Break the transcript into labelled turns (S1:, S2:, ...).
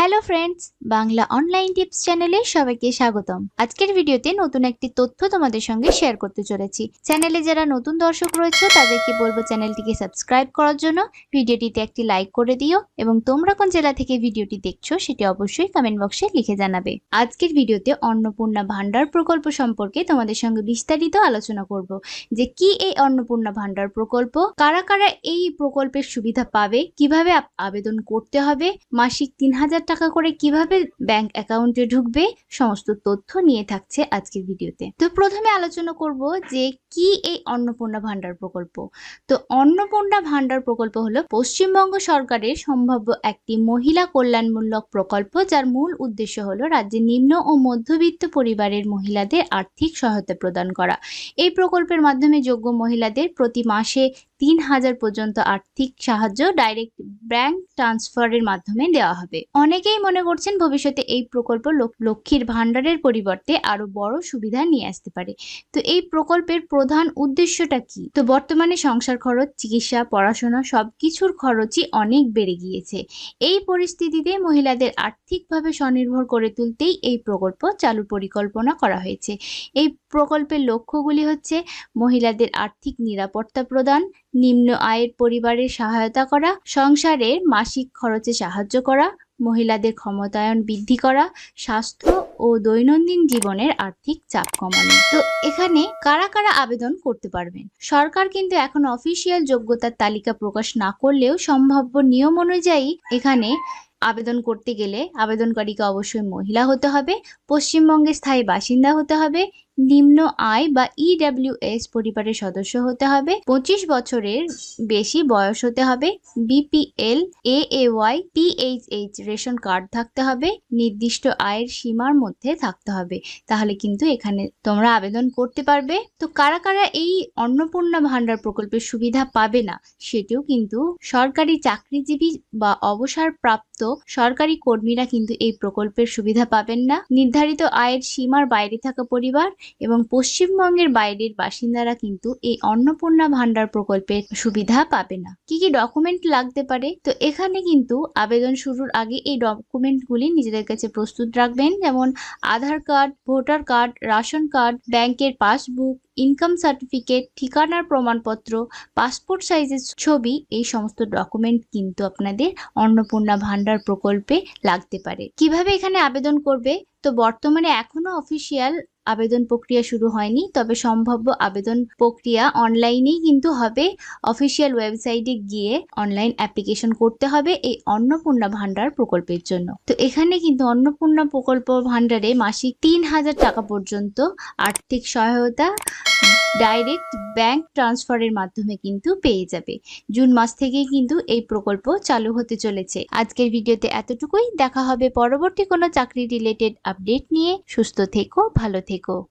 S1: Hello friends, Bangla online tips চ্যানেলে সবাইকে স্বাগতম। আজকের ভিডিওতে নতুন একটি তথ্য তোমাদের সঙ্গে শেয়ার করতে চলেছি। চ্যানেলে যারা নতুন দর্শক রয়েছে তাদেরকে বলবো চ্যানেলটিকে সাবস্ক্রাইব করার জন্য, ভিডিওটিতে একটি লাইক করে দিও এবং তোমরা কোন জেলা থেকে ভিডিওটি দেখছো সেটি অবশ্যই কমেন্ট বক্সে লিখে জানাবে। আজকের ভিডিওতে অন্নপূর্ণা ভান্ডার প্রকল্প সম্পর্কে তোমাদের সঙ্গে বিস্তারিত আলোচনা করব যে কি এই অন্নপূর্ণা ভান্ডার প্রকল্প, কারা কারা এই প্রকল্পের সুবিধা পাবে, কিভাবে আবেদন করতে হবে, মাসিক 3000 টাকা করে কিভাবে ব্যাংক অ্যাকাউন্টে ঢুকবে, সমস্ত তথ্য নিয়ে থাকছে আজকের ভিডিওতে। তো প্রথমে আলোচনা করব যে কি এই অন্নপূর্ণা ভান্ডার প্রকল্প। তো অন্নপূর্ণা ভান্ডার প্রকল্প হলো পশ্চিমবঙ্গ সরকারের সম্ভাব্য একটি মহিলা কল্যাণমূলক প্রকল্প, যার মূল উদ্দেশ্য হলো রাজ্যের নিম্ন ও মধ্যবিত্ত পরিবারের মহিলাদের আর্থিক সহায়তা প্রদান করা। এই প্রকল্পের মাধ্যমে যোগ্য মহিলাদের প্রতি মাসে 3000 পর্যন্ত আর্থিক সাহায্য ডাইরেক্ট ব্যাংক ট্রান্সফারের মাধ্যমে দেওয়া হবে। অনেকেই মনে করছেন ভবিষ্যতে এই প্রকল্প লক্ষ্মীর ভান্ডারের পরিবর্তে আরো বড় সুবিধা নিয়ে আসতে পারে। তো এই প্রকল্পের প্রধান উদ্দেশ্যটা কি? তো বর্তমানে সংসার খরচ, চিকিৎসা, পড়াশোনা সবকিছুর খরচই অনেক বেড়ে গিয়েছে। এই পরিস্থিতিতে মহিলাদের আর্থিকভাবে স্বনির্ভর করে তুলতেই এই প্রকল্প চালুর পরিকল্পনা করা হয়েছে। এই প্রকল্পের লক্ষ্যগুলি হচ্ছে মহিলাদের আর্থিক নিরাপত্তা প্রদান, নিম্ন আয়ের পরিবারের সহায়তা করা, সংসারের মাসিক খরচে সাহায্য করা, মহিলাদের ক্ষমতায়ন বৃদ্ধি করা, স্বাস্থ্য ও দৈনন্দিন জীবনের আর্থিক চাপ কমানো। তো এখানে কারা কারা আবেদন করতে পারবেন? সরকার কিন্তু এখন অফিসিয়াল যোগ্যতার তালিকা প্রকাশ না করলেও সম্ভাব্য নিয়ম অনুযায়ী এখানে আবেদন করতে গেলে আবেদনকারীকে অবশ্যই মহিলা হতে হবে, পশ্চিমবঙ্গের স্থায়ী বাসিন্দা হতে হবে, নিম্ন আয় বা ইডব্লিউএস পরিবারের সদস্য হতে হবে, 25 বছরের বেশি বয়স হতে হবে, BPL, AAY, PHH ration card থাকতে হবে, নির্দিষ্ট আয়ের সীমার মধ্যে থাকতে হবে। তাহলে কিন্তু এখানে তোমরা আবেদন করতে পারবে। তো কারা কারা এই অন্নপূর্ণা ভান্ডার প্রকল্পের সুবিধা পাবে না, সেটিও কিন্তু সরকারি চাকরিজীবী বা অবসরপ্রাপ্ত সরকারি কর্মীরা কিন্তু এই প্রকল্পের সুবিধা পাবেন না। নির্ধারিত আয়ের সীমার বাইরে থাকা পরিবার এবং পশ্চিমবঙ্গের বাইরের বাসিন্দারা কিন্তু এই অন্নপূর্ণা ভান্ডার প্রকল্পের সুবিধা পাবে না। কি কি ডকুমেন্ট লাগতে পারে? তো এখানে কিন্তু আবেদন শুরুর আগে এই ডকুমেন্টগুলি নিজেদের কাছে প্রস্তুত রাখবেন, যেমন Aadhaar card, voter card, ration card, ব্যাংকের পাসবুক, ইনকাম সার্টিফিকেট, ঠিকানার প্রমাণপত্র, পাসপোর্ট সাইজের ছবি। এই সমস্ত ডকুমেন্ট কিন্তু আপনাদের অন্নপূর্ণা ভান্ডার প্রকল্পে লাগতে পারে। কিভাবে এখানে আবেদন করবে? তো বর্তমানে এখনো অফিসিয়াল আবেদন প্রক্রিয়া শুরু হয়নি, তবে সম্ভাব্য আবেদন প্রক্রিয়া অনলাইনেই কিন্তু হবে। অফিসিয়াল ওয়েবসাইটে গিয়ে অনলাইন অ্যাপ্লিকেশন করতে হবে এই অন্নপূর্ণা ভান্ডার প্রকল্পের জন্য। তো এখানে কিন্তু অন্নপূর্ণা প্রকল্প ভান্ডারে মাসিক 3000 টাকা পর্যন্ত আর্থিক সহায়তা ডাইরেক্ট ব্যাংক ট্রান্সফারের মাধ্যমে কিন্তু পেয়ে যাবে। জুন মাস থেকেই কিন্তু এই প্রকল্প চালু হতে চলেছে। আজকের ভিডিওতে এতটুকুই। দেখা হবে পরবর্তী কোনো চাকরি রিলেটেড আপডেট নিয়ে। সুস্থ থেকো, ভালো থেকো।